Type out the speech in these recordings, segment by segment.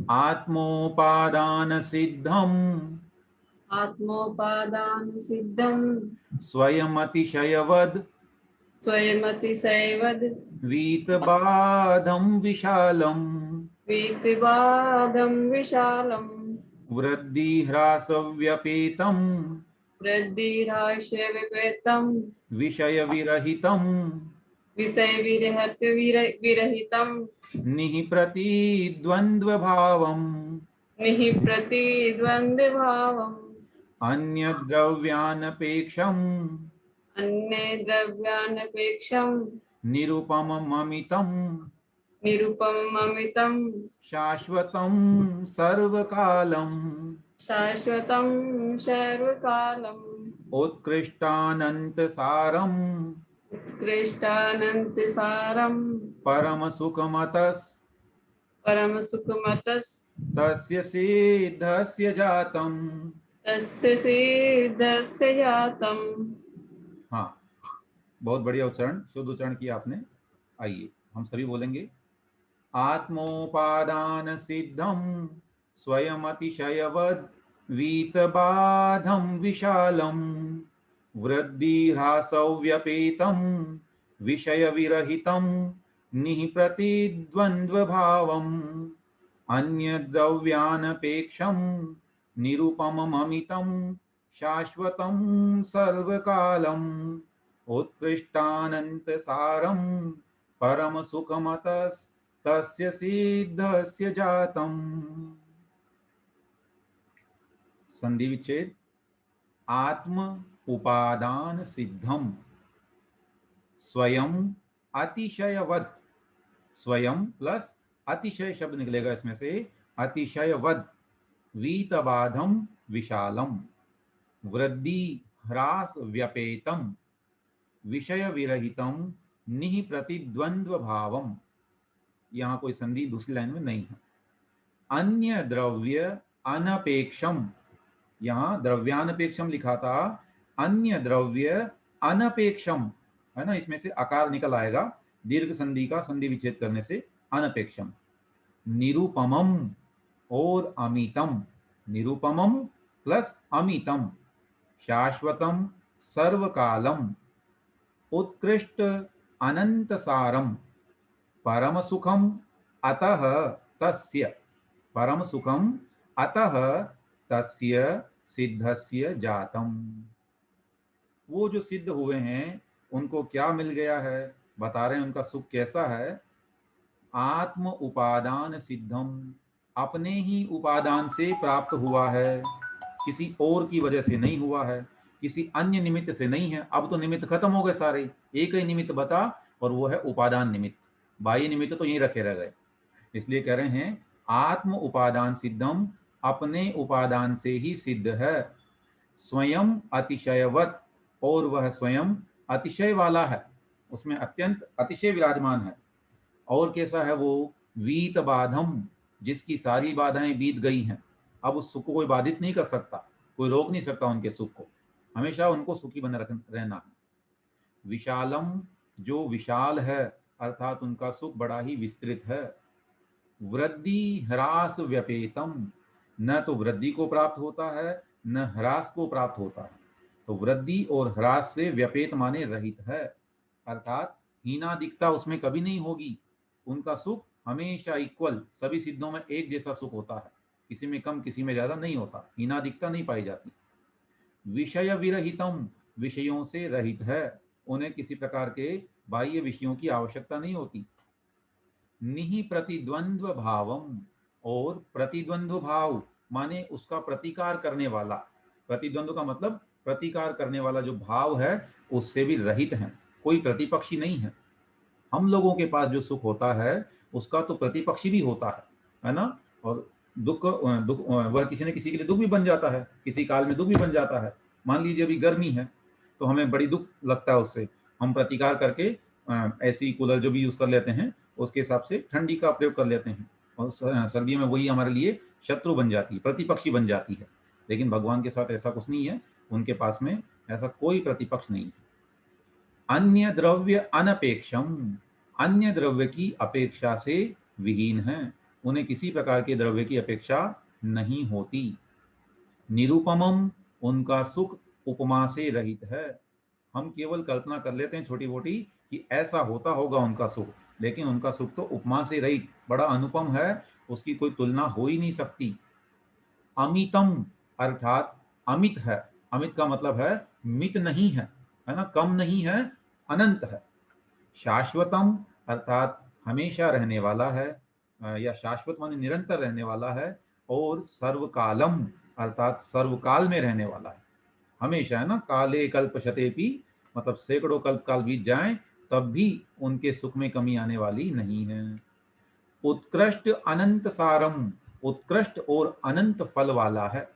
आत्मोपादान सिद्धम आत्मोपादान सिद्धम स्वयमतिशयवद स्वयमतिशयवद वीतबाधं विशालम वीतिवादं विशालम वृद्धिह्रासव्यपेतं वृद्धिराशय विवेतम विषयविरहितं विषय विरहितम निःप्रतिद्वन्द्वभावम् निः प्रतिद्वन्द्व भावम अन्यद्रव्यानपेक्षम् अन्य द्रव्यानपेक्षम निरुपमममितं निरुपममितं शाश्वतं सर्वकालम् शाश्वतं सर्वकालम् उत्कृष्टानन्तसारम् उत्कृष्टानन्तसारं परमसुखमतस् परमसुखमतस् तस्य सिद्धस्य जातम्। तस्य सिद्धस्य जातम्। हाँ, बहुत बढ़िया उच्चारण, शुद्ध उच्चारण किया आपने। आइए हम सभी बोलेंगे। आत्मोपादान सिद्धम स्वयं अतिशयवद वीतबाधं विशालम वृद्धिह्रासौ व्यपेतं विषय विरहितं निःप्रतिद्वन्द्वभावम् अन्यद्रव्यानपेक्षं निरुपमममितं शाश्वतं सर्वकालम् उत्कृष्टानन्तसारं परमसुखमतस्तस्य सिद्धस्य जातम्। संधि विच्छेद। आत्म उपादान सिद्धम स्वयं अतिशयवद, स्वयं प्लस अतिशय शब्द निकलेगा इसमें से, अतिशयवद वीतबाधम विशालम वृद्धि ह्रास व्यपेतम विषय विरहितम निः प्रतिद्वंद्व भावम। यहाँ कोई संधि दूसरी लाइन में नहीं है। अन्य द्रव्य अनपेक्षम, यहाँ द्रव्यानपेक्षम लिखा था, अन्य द्रव्य अनपेक्षम है ना, इसमें से आकार निकल आएगा दीर्घ संधि का संधि विच्छेद करने से, अनपेक्षम। निरुपमम और अमितम, निरुपमम प्लस अमितम शाश्वतम सर्वकालम उत्कृष्ट अनंत सारम परम सुखम अतः तस्य, परम सुखम अतः तस्य सिद्धस्य जातम। वो जो सिद्ध हुए हैं उनको क्या मिल गया है, बता रहे हैं उनका सुख कैसा है। आत्म उपादान सिद्धम, अपने ही उपादान से प्राप्त हुआ है, किसी और की वजह से नहीं हुआ है, किसी अन्य निमित्त से नहीं है। अब तो निमित्त खत्म हो गए सारे, एक ही निमित्त बता और वो है उपादान निमित्त, बाह्य निमित्त तो यहीं रखे रह गए। इसलिए कह रहे हैं आत्म उपादान सिद्धम, अपने उपादान से ही सिद्ध है। स्वयं अतिशयवत, और वह स्वयं अतिशय वाला है, उसमें अत्यंत अतिशय विराजमान है। और कैसा है वो, वीत बाधम, जिसकी सारी बाधाएं बीत गई हैं, अब उस सुख को कोई बाधित नहीं कर सकता, कोई रोक नहीं सकता उनके सुख को, हमेशा उनको सुखी बने रहना है। विशालम, जो विशाल है, अर्थात उनका सुख बड़ा ही विस्तृत है। वृद्धि ह्रास व्यपेतम, न तो वृद्धि को प्राप्त होता है न ह्रास को प्राप्त होता है, तो वृद्धि और ह्रास से व्यपेत माने रहित है, अर्थात हीनादिकता उसमें कभी नहीं होगी। उनका सुख हमेशा इक्वल, सभी सिद्धों में एक जैसा सुख होता है, किसी में कम किसी में ज्यादा नहीं होता, हीनादिकता नहीं पाई जाती। विषय विरहितम, विषयों से रहित है, उन्हें किसी प्रकार के बाह्य विषयों की आवश्यकता नहीं होती। निहि प्रतिद्वंद्व भावम, और प्रतिद्वंद्व भाव माने उसका प्रतिकार करने वाला, प्रतिद्वंद्व का मतलब प्रतिकार करने वाला जो भाव है उससे भी रहित है, कोई प्रतिपक्षी नहीं है। हम लोगों के पास जो सुख होता है उसका तो प्रतिपक्षी भी होता है ना, और दुख दुख वह किसी न किसी के लिए दुख भी बन जाता है, किसी काल में दुख भी बन जाता है। मान लीजिए अभी गर्मी है तो हमें बड़ी दुख लगता है उससे, हम प्रतिकार करके ऐसी कूलर जो भी यूज कर लेते हैं उसके हिसाब से ठंडी का प्रयोग कर लेते हैं, और सर्दियों में वही हमारे लिए शत्रु बन जाती है, प्रतिपक्षी बन जाती है। लेकिन भगवान के साथ ऐसा कुछ नहीं है, उनके पास में ऐसा कोई प्रतिपक्ष नहीं है। अन्य द्रव्य अनपेक्षम, अन्य द्रव्य की अपेक्षा से विहीन है, उन्हें किसी प्रकार के द्रव्य की अपेक्षा नहीं होती। निरुपमम, उनका सुख उपमा से रहित है। हम केवल कल्पना कर लेते हैं छोटी मोटी कि ऐसा होता होगा उनका सुख, लेकिन उनका सुख तो उपमा से रहित, बड़ा अनुपम है, उसकी कोई तुलना हो ही नहीं सकती। अमितम, अर्थात अमित है। अमित का मतलब है मित नहीं है ना, कम नहीं है, अनंत है। शाश्वतम, अर्थात हमेशा रहने वाला है, या शाश्वत माने निरंतर रहने वाला है। और सर्वकालम, अर्थात सर्वकाल में रहने वाला है, हमेशा, है ना। काले कल्प शतेपि, मतलब सैकड़ों कल्प काल बीत जाएं तब भी उनके सुख में कमी आने वाली नहीं है। उत्कृष्ट अनंत सारम, उत्कृष्ट और अनंत फल वाला है।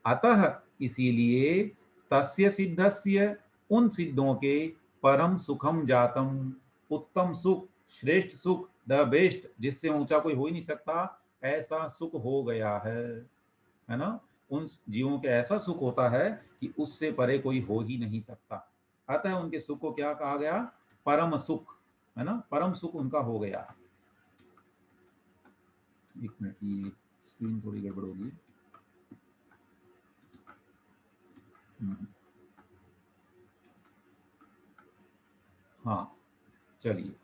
अतः, इसीलिए, तस्य सिद्धस्य, उन सिद्धों के, परम सुखम जातम, उत्तम सुख, श्रेष्ठ सुख, द बेस्ट, जिससे ऊंचा कोई हो ही नहीं सकता, ऐसा सुख हो गया है ना। उन जीवों के ऐसा सुख होता है कि उससे परे कोई हो ही नहीं सकता। अतः उनके सुख को क्या कहा गया? परम सुख, है ना, परम सुख उनका हो गया। एक मिनट, ये स्क्रीन थोड़ी गड़बड़ होगी। हाँ, चलिए,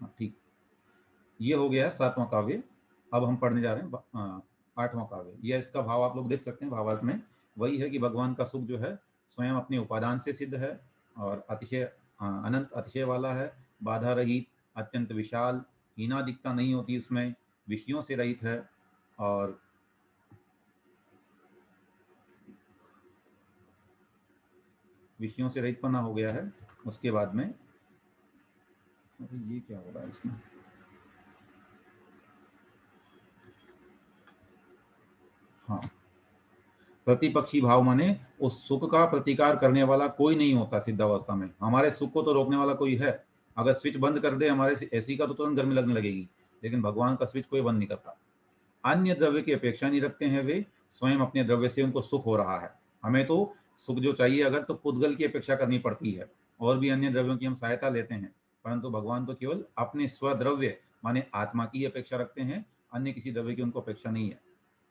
हाँ ठीक, ये हो गया 7वां काव्य। अब हम पढ़ने जा रहे हैं 8वां काव्य। यह, इसका भाव आप लोग देख सकते हैं भावार्थ में, वही है कि भगवान का सुख जो है स्वयं अपने उपादान से सिद्ध है और अतिशय अनंत अतिशय वाला है, बाधा रहित, अत्यंत विशाल, हीनादिकता नहीं होती उसमें, विषयों से रहित है। और विषयों से रहित पना हो गया है। उसके बाद में, अरे ये क्या हो रहा है इसमें, हाँ, प्रतिपक्षी भाव माने उस सुख का प्रतिकार करने वाला कोई नहीं होता सिद्धावस्था में। हमारे सुख को तो रोकने वाला कोई है, अगर स्विच बंद कर दे हमारे एसी का तो तुरंत गर्मी लगने लगेगी, लेकिन भगवान का स्विच कोई बंद नहीं करता। अन्य द्रव्य की अपेक्षा नहीं रखते हैं वे, स्वयं अपने द्रव्य से उनको सुख हो रहा है। हमें तो सुख जो चाहिए अगर, तो पुद्गल की अपेक्षा करनी पड़ती है, और भी अन्य द्रव्यों की हम सहायता लेते हैं, परंतु भगवान तो केवल अपने स्वद्रव्य माने आत्मा की अपेक्षा रखते हैं, अन्य किसी द्रव्य की उनको अपेक्षा नहीं है।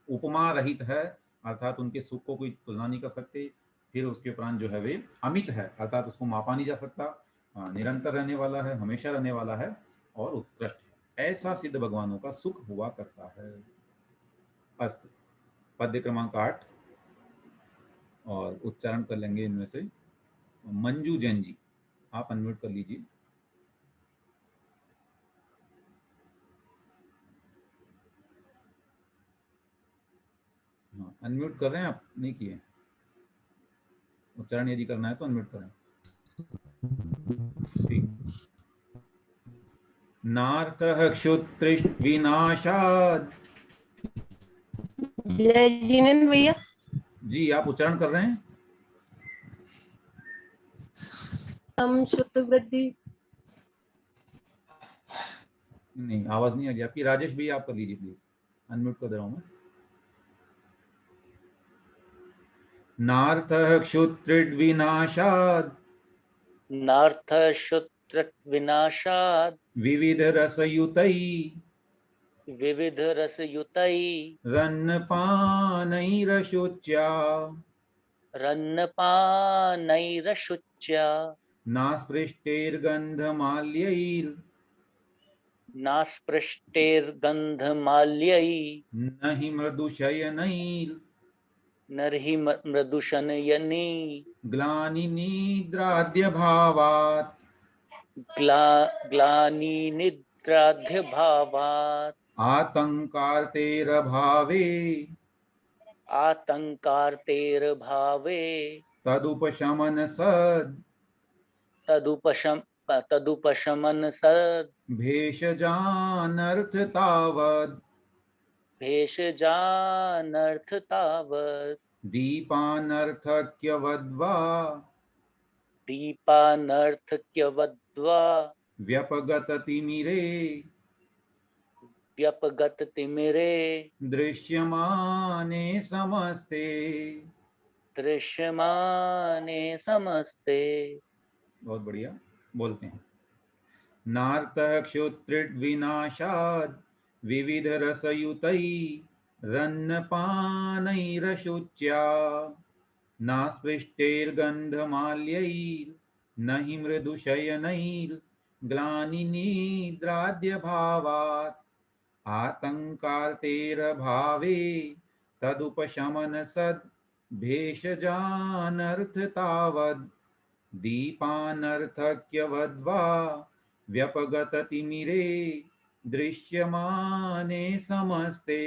उपमा रहित है, अर्थात उनके सुख को कोई तुलना नहीं कर सकते। फिर उसके उपरांत जो है वे अमित है, अर्थात उसको मापा नहीं जा सकता, निरंतर रहने वाला है, हमेशा रहने वाला है, और उत्कृष्ट है। ऐसा सिद्ध भगवानों का सुख हुआ करता है। अस्तु, पद्य क्रमांक 8, और उच्चारण कर लेंगे इनमें से। मंजू जैन जी, आप अनम्यूट कर लीजिए। हाँ, अनम्यूट कर रहे हैं आप? नहीं किए? उच्चारण यदि करना है तो अनम्यूट करें। ठीक। नार्थः क्षुत्रिविनाशात्, जय जिनेन्द्र भैया। जी आप उच्चारण कर रहे हैं? हम शुद्ध वृद्धि। नहीं, आवाज नहीं आ रही आपकी। राजेश भैया आप कर लीजिए प्लीज, अनम्यूट कर दे रहा हूं मैं। नार्थः क्षुत्रिविनाशात्, नार्थ शूत्र विनाशाद विविध रसयुतै, विविध रसयुतै रन्नपानैरशुच्या, रन्नपानैरशुच्या नास्पृष्टैर्गन्धमाल्यैर्, नास्पृष्टेर्गन्धमाल्यै न हि मृदुशयनैर्, नर्हि मृदुशनयनी ग्लानिनिद्राद्यभावात्, ग्लानिनिद्राध्यभावात् आतङ्कार्तेरभावे, आतङ्कार्तेर्भावे तदुपशमनसद्, तदुपशमनसद् भेषजानर्थतावद्, भेषजानर्थतावत् दीपानर्थक्यवद्वा, दीपानर्थक्यवद्वा व्यपगततिमिरे, व्यपगततिमिरे दृश्यमाने समस्ते, दृश्यमाने समस्ते। बहुत बढ़िया, बोलते हैं। नार्तः क्षुत्रिड्विनाशाद् विविध रसयुतैरन्नपानैरशुच्या नास्पृष्टैर्गन्धमाल्यैर्न हि मृदुशयनैर्ग्लानिनिद्राद्यभावात् आतङ्कार्तेरभावे तदुपशमनसद् भेषजानर्थतावद् दीपानर्थक्यवद्वा व्यपगततिमिरे दृश्यमाने समस्ते।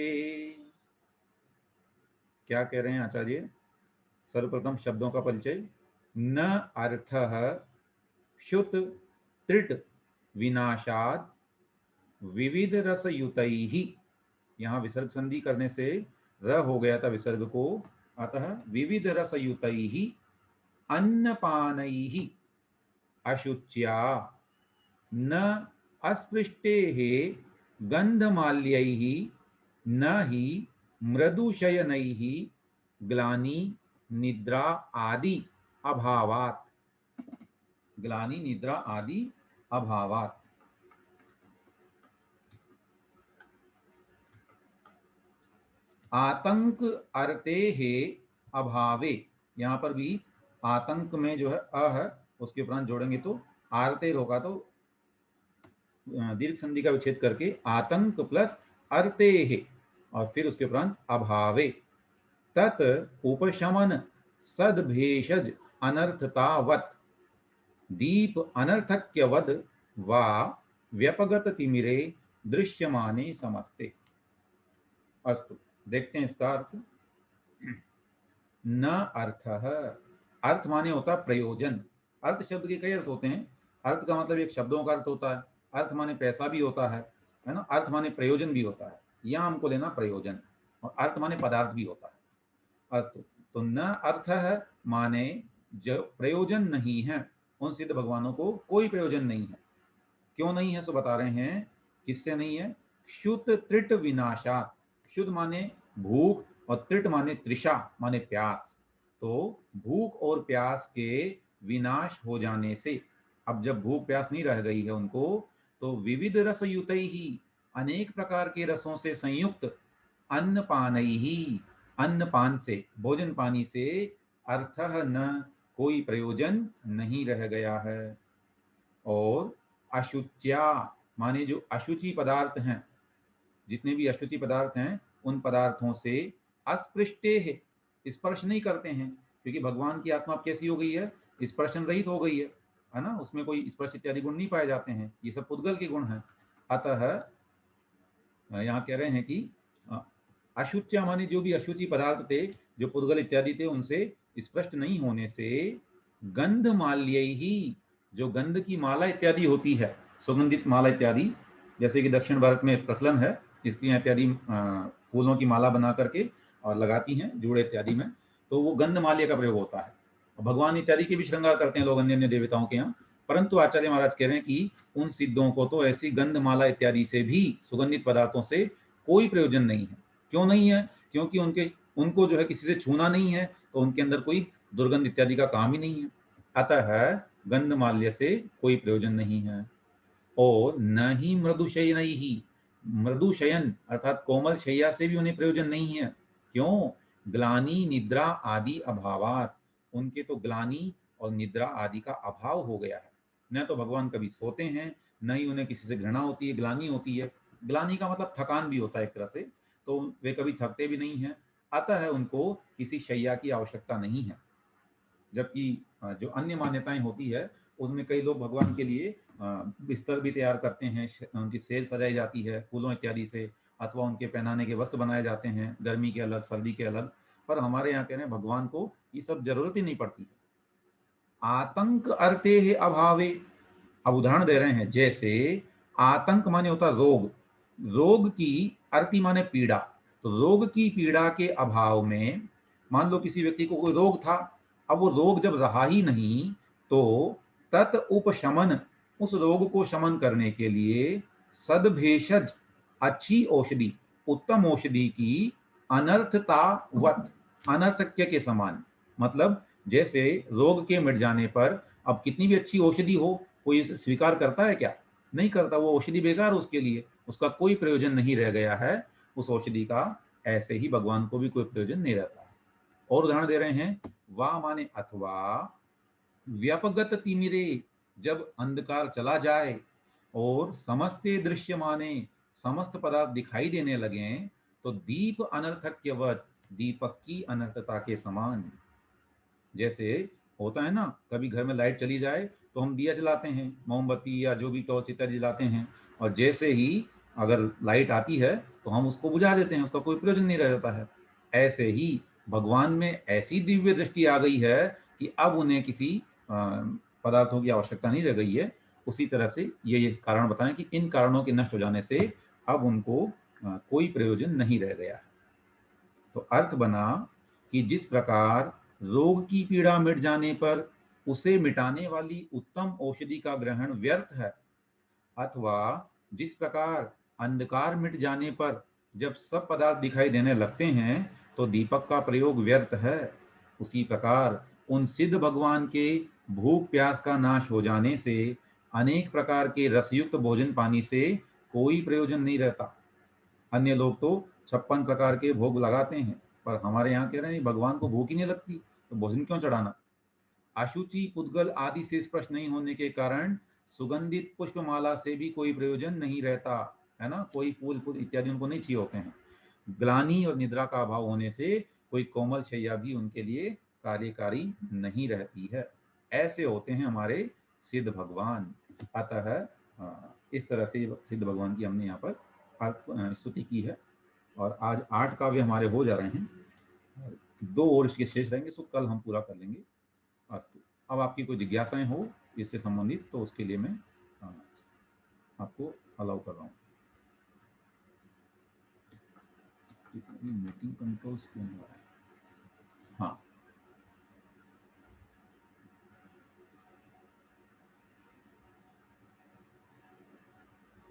क्या कह रहे हैं आचार्य? सर्वप्रथम शब्दों का परिचय। न अर्थः क्षुत त्रिट विनाशात् विविध रसयुतैः, यहाँ विसर्ग संधि करने से र हो गया था विसर्ग को, अतः विविध रसयुतैः अन्नपानैः अशुच्या न अस्पृष्टेः गन्धमाल्यैः न हि मृदुशयनैः ग्लानि निद्रा आदि अभावात्। ग्लानि निद्रा आदि अभावात्। आतंक अर्ते है अभावे, यहाँ पर भी आतंक में जो है अ है उसके उपरांत जोड़ेंगे तो आरतेर होगा, तो दीर्घ संधि का विच्छेद करके आतंक प्लस अर्ते है और फिर उसके उपरांत अभावे तत् उपशमन सद्भेषज अनर्थतावत् दीप अनर्थक्यवद वा व्यपगत तिमिरे दृश्यमाने समस्ते। अस्तु, देखते हैं इसका अर्थ। न अर्थः, अर्थ माने होता प्रयोजन। अर्थ शब्द के कई अर्थ होते हैं। अर्थ का मतलब एक शब्दों का अर्थ होता है, अर्थ माने पैसा भी होता है ना, अर्थ माने प्रयोजन भी होता है। यहाँ हमको लेना प्रयोजन, और अर्थ माने पदार्थ भी होता है। अस्तु, तो न अर्थः माने जो प्रयोजन नहीं है, उन सिद्ध भगवानों को कोई प्रयोजन नहीं है। क्यों नहीं है सो बता रहे हैं, किससे नहीं है। क्षुत त्रिट विनाशात्, क्षुत माने भूख और त्रिट माने तृषा माने प्यास, तो भूख और प्यास के विनाश हो जाने से, अब जब भूख प्यास नहीं रह गई है उनको, तो विविध रसयुतै ही, अनेक प्रकार के रसों से संयुक्त, अन्न पानई ही, अन्न पान से, भोजन पानी से, अर्थः न, कोई प्रयोजन नहीं रह गया है। और अशुच्या माने जो अशुचि पदार्थ हैं, जितने भी अशुचि पदार्थ हैं उन पदार्थों से अस्पृष्टे है, स्पर्श नहीं करते हैं, क्योंकि भगवान की आत्मा कैसी हो गई है, स्पर्शन रहित हो गई है ना, उसमें कोई स्पर्श इत्यादि गुण नहीं पाए जाते हैं, ये सब पुद्गल के गुण हैं। अतः यहाँ कह रहे हैं कि अशुच्या माने जो भी अशुचि पदार्थ थे, जो पुद्गल इत्यादि थे, उनसे स्पष्ट नहीं होने से गंध माल्य ही, जो गंध की माला इत्यादि होती है, सुगंधित माला इत्यादि, जैसे कि दक्षिण भारत में प्रचलन है, स्त्रियां इत्यादि फूलों की माला बना करके और लगाती हैं जूड़े इत्यादि में, तो वो गंध माल्य का प्रयोग होता है। भगवान इत्यादि के भी श्रृंगार करते हैं लोग अन्य अन्य देवताओं के यहाँ, परंतु आचार्य महाराज कह रहे हैं कि उन सिद्धों को तो ऐसी गंधमाला इत्यादि से भी, सुगंधित पदार्थों से कोई प्रयोजन नहीं है। क्यों नहीं है? क्योंकि उनको जो है किसी से छूना नहीं है, तो उनके अंदर कोई दुर्गंध इत्यादि का काम ही नहीं है। अतः गंधमाल्य से कोई प्रयोजन नहीं है। और न ही मृदुशयन ही, मृदुशयन अर्थात कोमल शैया से भी उन्हें प्रयोजन नहीं है। क्यों? ग्लानि निद्रा आदि अभावात, उनके तो ग्लानि और निद्रा आदि का अभाव हो गया है। न तो भगवान कभी सोते हैं, न ही उन्हें किसी से घृणा होती है, ग्लानि होती है। ग्लानि का मतलब थकान भी होता है एक तरह से, तो वे कभी थकते भी नहीं हैं। अतः उनको किसी शैया की आवश्यकता नहीं है। जबकि जो अन्य मान्यताएं होती है उसमें कई लोग भगवान के लिए बिस्तर भी तैयार करते हैं, उनकी सेज सजाई जाती है फूलों इत्यादि से, अथवा उनके पहनाने के वस्त्र बनाए जाते हैं, गर्मी के अलग सर्दी के अलग। पर हमारे यहाँ कह रहे हैं भगवान को ये सब जरूरत ही नहीं पड़ती है। आतंक अर्थे है अभावे, अब उदाहरण दे रहे हैं, जैसे आतंक माने होता रोग, रोग की अर्ति माने पीड़ा, तो रोग की पीड़ा के अभाव में, मान लो किसी व्यक्ति को कोई रोग था, अब वो रोग जब रहा ही नहीं, तो तत् उपशमन, उस रोग को शमन करने के लिए सद्भेषज, अच्छी औषधि, उत्तम औषधि की अनर्थतावत, अनर्थक्य के समान, मतलब जैसे रोग के मिट जाने पर अब कितनी भी अच्छी औषधि हो, कोई इसे स्वीकार करता है क्या? नहीं करता, वो औषधि बेकार उसके लिए, उसका कोई प्रयोजन नहीं रह गया है उस औषधि का। ऐसे ही भगवान को भी कोई प्रयोजन नहीं रहता। और उदाहरण दे रहे हैं, वा माने अथवा, व्यापगत तिमिरे, जब अंधकार चला जाए और समस्ते दृश्य माने, समस्त पदार्थ दिखाई देने लगे, तो दीप अनर्थक्यवत, दीपक की अनर्थता के समान। जैसे होता है ना, कभी घर में लाइट चली जाए तो हम दिया जलाते हैं, मोमबत्ती या जो भी टॉर्च इत्यादि जलाते हैं, और जैसे ही अगर लाइट आती है तो हम उसको बुझा देते हैं, उसका कोई प्रयोजन नहीं रह जाता है। ऐसे ही भगवान में ऐसी दिव्य दृष्टि आ गई है कि अब उन्हें किसी पदार्थों की आवश्यकता नहीं रह गई है। उसी तरह से ये कारण बताएं कि इन कारणों के नष्ट हो जाने से अब उनको कोई प्रयोजन नहीं रह गया है। तो अर्थ बना कि जिस प्रकार रोग की पीड़ा मिट जाने पर उसे मिटाने वाली उत्तम औषधि का ग्रहण व्यर्थ है, अथवा जिस प्रकार अंधकार मिट जाने पर जब सब पदार्थ दिखाई देने लगते हैं तो दीपक का प्रयोग व्यर्थ है, उसी प्रकार उन सिद्ध भगवान के भूख प्यास का नाश हो जाने से अनेक प्रकार के रसयुक्त भोजन पानी से कोई प्रयोजन नहीं रहता। अन्य लोग तो 56 प्रकार के भोग लगाते हैं, पर हमारे यहाँ कह रहे हैं भगवान को भूख ही नहीं लगती तो भोजन क्यों चढ़ाना। अशुचि पुद्गल आदि से स्पर्श नहीं होने के कारण सुगंधित पुष्पमाला से भी कोई प्रयोजन नहीं रहता है ना, कोई फूल फूल इत्यादि उनको नहीं चाहिए होते हैं। ग्लानि और निद्रा का अभाव होने से कोई कोमल शैया भी उनके लिए कार्यकारी नहीं रहती है। ऐसे होते हैं हमारे सिद्ध भगवान। अतः इस तरह से सिद्ध भगवान की हमने यहाँ पर स्तुति की है। और आज 8 काव्य हमारे हो जा रहे हैं, 2 और इसके शेष रहेंगे, सो कल हम पूरा कर लेंगे। अस्तु। अब आपकी कोई जिज्ञासाएं हो इससे संबंधित तो उसके लिए मैं आपको अलाउ कर रहा हूँ। मीटिंग कंट्रोल्स क्यों हो रहा है? हाँ,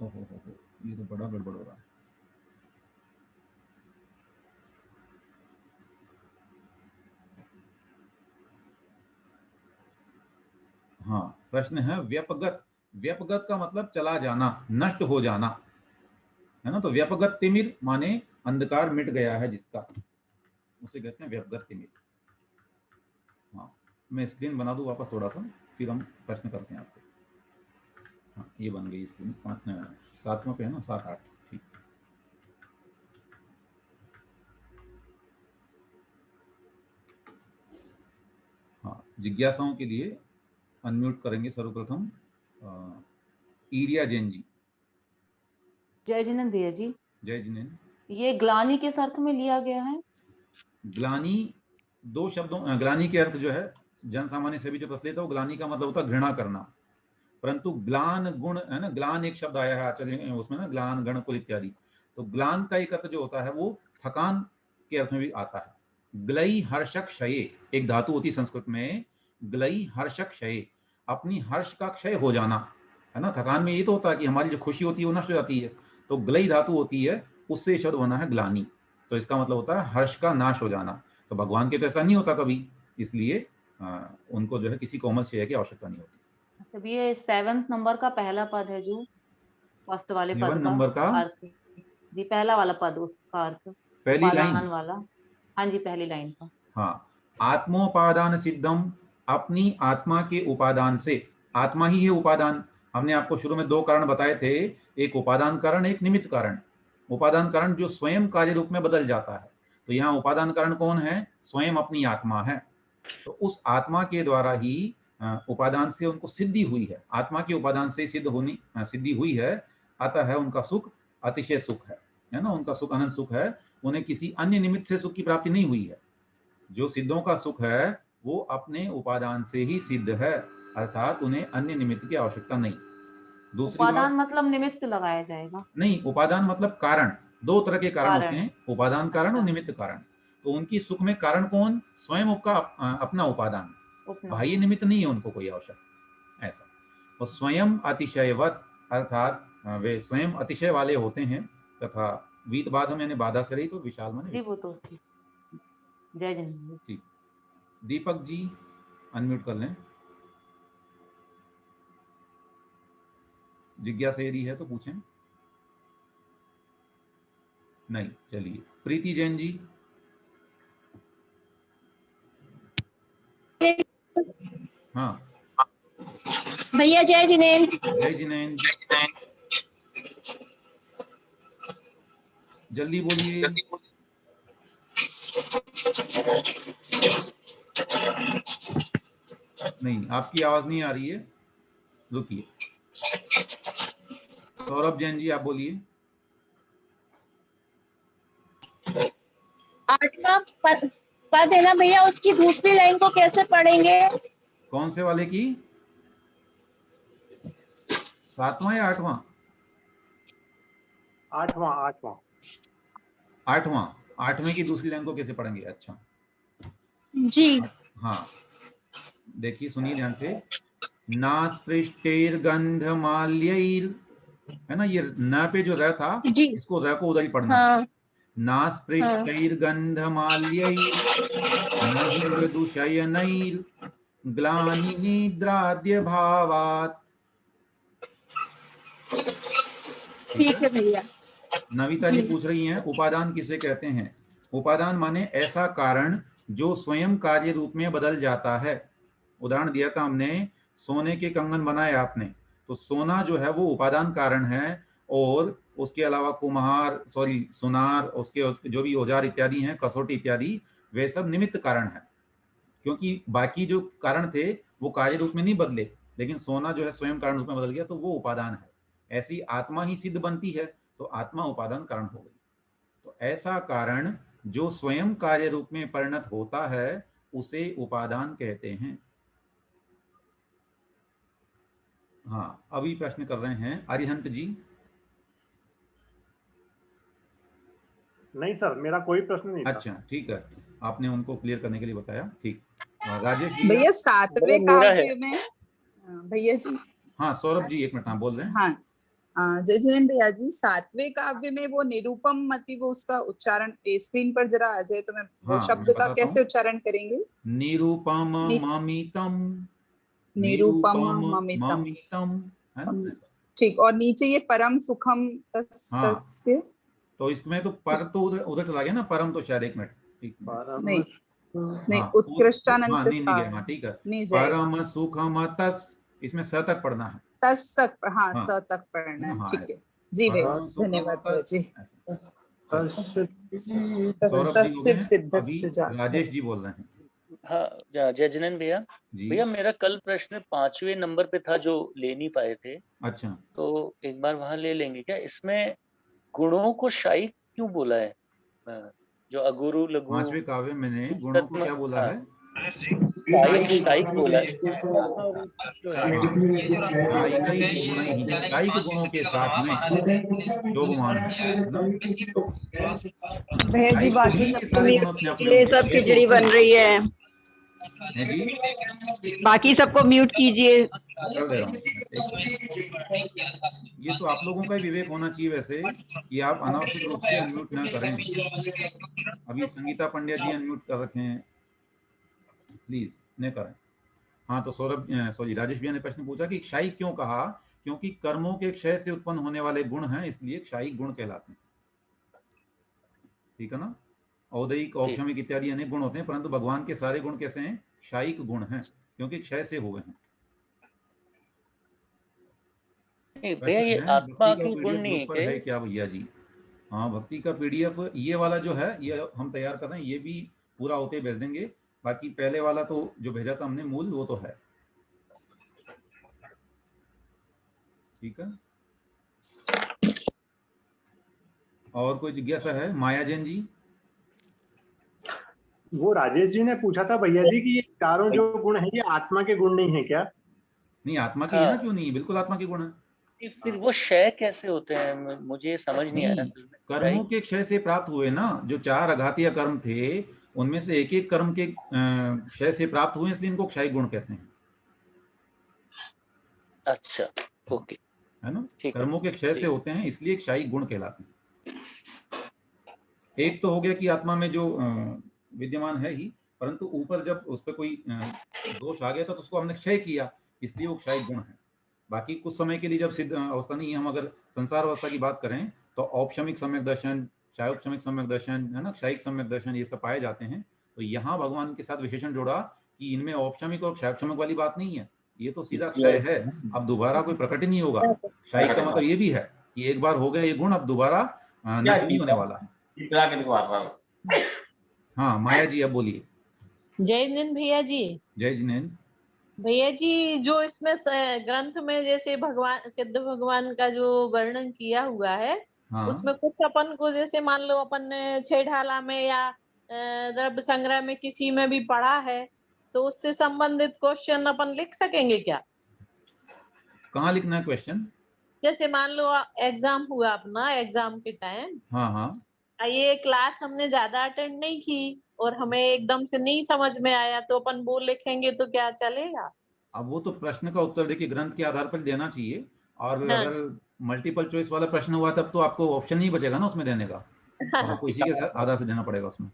हो, ये तो बड़ा गड़बड़ हो रहा है। हाँ, प्रश्न है व्यपगत। व्यपगत का मतलब चला जाना, नष्ट हो जाना, है ना। तो व्यपगत तिमिर माने अंधकार मिट गया है जिसका, उसे कहते हैं व्यपगत तिमिर। हाँ, मैं स्क्रीन बना दूं वापस थोड़ा सा, फिर हम प्रश्न करते हैं आपको। हाँ, ये बन गई स्क्रीन। 7वां पे है ना, 7 8, ठीक। हाँ, जिज्ञासाओं के लिए अनम्यूट करेंगे सर्वप्रथम ईरिया जैन जी। जय जिनेन्द्र भैया जी। जय जिनेन्द्र। ये ग्लानि किस अर्थ में लिया गया है? ग्लानि 2 शब्दों, ग्लानि के अर्थ जो है जन सामान्य से भी जो प्रचलित है वो ग्लानि का मतलब होता है घृणा करना, परंतु ग्लान गुण है ना, ग्लान एक शब्द आया है आचार्य उसमें ना, ग्लान गण कुल इत्यादि। तो ग्लान का एक अर्थ जो होता है वो थकान के अर्थ में भी आता है। ग्लई हर्षक क्षये एक धातु होती संस्कृत में, ग्लई हर्षक क्षये, अपनी हर्ष का क्षय हो जाना, है ना। थकान में ये तो होता है कि हमारी जो खुशी होती है वो नष्ट हो जाती है, तो ग्लई धातु होती है, उससे शब्द बना है ग्लानि। तो इसका मतलब होता है हर्ष का नाश हो जाना। तो भगवान के तो ऐसा नहीं होता कभी, इसलिए उनको जो है किसी कोमल शैया की आवश्यकता नहीं होती। अच्छा, ये 7 नंबर का पहला पद है जो फर्स्ट वाले पद 7 नंबर का अर्थ जी, पहला वाला पद उसका अर्थ पहली उपादान लाइन वाला। हाँ जी, पहली लाइन का। हाँ, आत्मोपादान सिद्धम, अपनी आत्मा के उपादान से, आत्मा ही है उपादान। हमने आपको शुरू में 2 कारण बताए थे, एक उपादान कारण, एक निमित्त कारण। उपादान कारण जो स्वयं कार्य रूप में बदल जाता है, तो यहाँ उपादान कारण कौन है? स्वयं अपनी आत्मा है। तो उस आत्मा के द्वारा ही उपादान से उनको सिद्धि हुई है, आत्मा के उपादान से सिद्धि हुई है। अतः उनका सुख अतिशय सुख है ना, उनका सुख अनंत सुख है। उन्हें किसी अन्य निमित्त से सुख की प्राप्ति नहीं हुई है। जो सिद्धों का सुख है वो अपने उपादान से ही सिद्ध है, अर्थात उन्हें अन्य निमित्त की आवश्यकता नहीं। दूसरी उपादान बात, मतलब निमित्त लगाया जाएगा? नहीं, उपादान मतलब कारण। 2 तरह के कारण होते कारण। हैं, उपादान कारण और अच्छा। निमित्त कारण। तो उनकी सुख में कारण कौन? स्वयं का अपना उपादान, उपना। बाह्य निमित्त नहीं है उनको कोई आवश्यक ऐसा। और स्वयं अतिशयवत, अर्थात वे स्वयं अतिशय वाले होते हैं। तथा वीत बाधम यानी बाधा से रही, तो विशाल माने जी, विशाल। वो तो जय जिनेन्द्र। ठीक। दीपक जी अनम्यूट कर लें। जिज्ञासा यदि है तो पूछें। नहीं, चलिए प्रीति जैन जी। हाँ भैया जय जिनेन्द्र। जय जिनेन्द्र, जल्दी बोलिए। नहीं, आपकी आवाज नहीं आ रही है, रुकिए। सौरभ जैन जी आप बोलिए। 8वां पद है ना भैया, उसकी दूसरी लाइन को कैसे पढ़ेंगे? कौन से वाले की? 7वां या 8वां? 8वां। 8वें की दूसरी लाइन को कैसे पढ़ेंगे? अच्छा जी हाँ, देखिए सुनिए ध्यान से। नास्पृष्टैर्गन्धमाल्यैर्, है ना, ये न पे जो र था, जी इसको र को उधर ही पढ़ना है। हाँ नास्पृष्टैर्गन्धमाल्यैर् न हि मृदुशयनैर् ग्लानिनिद्राद्य भावात्। ठीक है भैया। नविता जी जी। पूछ रही हैं उपादान किसे कहते हैं? उपादान माने ऐसा कारण जो स्वयं कार्य रूप में बदल जाता है। उदाहरण दिया था हमने, सोने के कंगन बनाए आपने, तो सोना जो है वो उपादान कारण है, और उसके अलावा कुम्हार सुनार, उसके जो भी औजार इत्यादि हैं, कसौटी इत्यादि, वे सब निमित्त कारण है, क्योंकि बाकी जो कारण थे वो कार्य रूप में नहीं बदले, लेकिन सोना जो है स्वयं कारण रूप में बदल गया, तो वो उपादान है। ऐसी आत्मा ही सिद्ध बनती है, तो आत्मा उपादान कारण हो गई। तो ऐसा कारण जो स्वयं कार्य रूप में परिणत होता है उसे उपादान कहते हैं। हाँ, अभी प्रश्न कर रहे हैं अरिहंत जी। नहीं सर, मेरा कोई प्रश्न नहीं था। अच्छा ठीक है, आपने उनको क्लियर करने के लिए बताया, ठीक। राजेश भैया 7वें मेरा है। काव्य में भैया जी। हाँ सौरभ जी एक मिनट, हाँ बोल रहे हैं। हाँ जय जिनेन्द्र भैया जी, 7वें काव्य में वो निरूपम मति, वो उसका उच्चारण स्क्रीन पर जरा आ जाए तो मैं वो हाँ, शब्द मैं का बताता कैसे हूँ। उच्चारण करेंगे? निरूपम नि- ममितम, निरूपम ममितम, ममितम, है ना। ठीक। और नीचे ये परम सुखम हाँ, तस्य, तो इसमें तो पर तो उधर उधर चला गया ना, परम तो शायद, एक मिनट, ठीक। नहीं नहीं, हाँ उत्कृष्टानंत नहीं गया, हाँ ठीक है। नहीं जाएगा, परम सुखम तस, इसमें स तक पढ़ना है। तस तक, हाँ हाँ, स तक है पढ़ना ना, है, हाँ ठीक है जी भैया, परम सुखम धन्यवाद भैया तस, जी। ऐसे। तस सौरभ जी हो गए, तस्य अभी सिद्धस्य जा। राजेश जी बोल रहे हैं हाँ जय जिनेन्द्र भैया। जी। भैया मेरा कल प्रश्न 5वें नंबर पे था जो ले नहीं पाए थे, अच्छा, तो एक बार वहां ले लेंगे क्या? इसमें गुणों को शाही क्यों बोला है? जो अगुरु लघु 5वें काव्य में ने गुणों को क्या बोला है? शाही बोला है। शायिकैः गुणैः, शायिक गुणों के साथ में शोभमान है ना। भैया जी शायिक बाकी ही के सबको सारे गुण म्यूट अपने अपने कीजिए, होंगे, सब 6 तो खिचड़ी होते बन हैं। रही है। हैं जी, बाकी सबको म्यूट कीजिए। कर दे रहा हूँ। ये तो आप लोगों का ही विवेक होना चाहिए वैसे, कि आप अनावश्यक रूप से अनम्यूट ना करें। अभी संगीता पंड्या जी अनम्यूट कर रखे हैं, प्लीज न करें। हाँ, तो सौरभ सॉरी राजेश भैया ने प्रश्न पूछा कि क्षयी क्यों कहा? क्योंकि कर्मों के क्षय से उत्पन्न होने वाले गुण हैं, इसलिए क्षयी गुण कहलाते हैं। ठीक है ना। औदयिक, औक्षमिक इत्यादि अनेक गुण होते हैं, परंतु भगवान के सारे गुण कैसे हैं? क्षयिक गुण हैं, क्योंकि क्षय से हुए हैं। भैया ये आत्मा के गुण नहीं है पर है क्या भैया जी? हाँ, भक्ति का पीडीएफ ये वाला जो है, ये हम तैयार कर रहे हैं, ये भी पूरा होते भेज देंगे। बाकी पहले वाला तो जो भेजा था हमने मूल, वो तो है। ठीक है। और कोई जिज्ञासा है? माया जैन जी। वो राजेश जी ने पूछा था भैया जी कि ये चारों जो गुण हैं ये आत्मा के गुण नहीं है क्या? नहीं, आत्मा के है ना, क्यों नहीं, बिल्कुल आत्मा के गुण है। फिर वो क्षय कैसे होते हैं? मुझे समझ नहीं आया। कर्मों के क्षय से प्राप्त हुए ना, जो 4 अघातीय कर्म थे, उनमें से एक एक कर्म के क्षय से प्राप्त हुए, इसलिए इनको क्षय गुण कहते हैं। अच्छा, ओके, है ना, ठीक है। कर्मों के क्षय से होते हैं, इसलिए क्षयी गुण कहलाते हैं। एक तो हो गया कि आत्मा में जो विद्यमान है ही, परंतु ऊपर जब उस पर कोई दोष आ गया तो उसको हमने क्षय किया, इसलिए वो क्षयिक गुण है। बाकी कुछ समय के लिए जब सिद्ध अवस्था नहीं है, हम अगर संसार अवस्था की बात करें तो औपशमिक सम्यक दर्शन, क्षयोपशमिक सम्यक दर्शन है ना, क्षयिक सम्यक दर्शन, ये सब पाए जाते हैं। तो यहाँ भगवान के साथ विशेषण जोड़ा कि इनमें औपशमिक और क्षयोपशमिक वाली बात नहीं है, ये तो सीधा क्षय है, अब दोबारा कोई प्रकट ही नहीं होगा। क्षयिक का मतलब ये भी है कि एक बार हो गया ये गुण, अब दोबारा नष्ट नहीं होने वाला है। हाँ माया जी अब बोलिए। जय जिनेन्द्र भैया जी। जय जिनेन्द्र भैया जी, जो इसमें ग्रंथ में जैसे भगवान सिद्ध भगवान का जो वर्णन किया हुआ है, हाँ। उसमें कुछ अपन को जैसे मान लो अपन ने छह ढाला में या द्रव्य संग्रह में किसी में भी पढ़ा है, तो उससे संबंधित क्वेश्चन अपन लिख सकेंगे क्या? कहाँ लिखना है क्वेश्चन? जैसे मान लो एग्जाम हुआ अपना, एग्जाम के टाइम हाँ हाँ ये क्लास हमने ज्यादा अटेंड नहीं की और हमें एकदम से नहीं समझ में आया, तो अपन वो लिखेंगे तो क्या चलेगा? अब वो तो प्रश्न का उत्तर देखिए ग्रंथ के आधार पर देना चाहिए, और हाँ। अगर मल्टीपल चॉइस वाला प्रश्न हुआ तब तो आपको ऑप्शन नहीं बचेगा ना उसमें देने का, तो आपको इसी के आधार से देना पड़ेगा उसमें।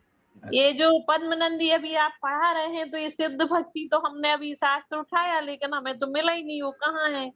ये जो पद्मनंदी अभी आप पढ़ा रहे हैं, तो ये सिद्ध भक्ति तो हमने अभी शास्त्र उठाया, लेकिन हमें तो मिला ही नहीं, वो कहाँ है?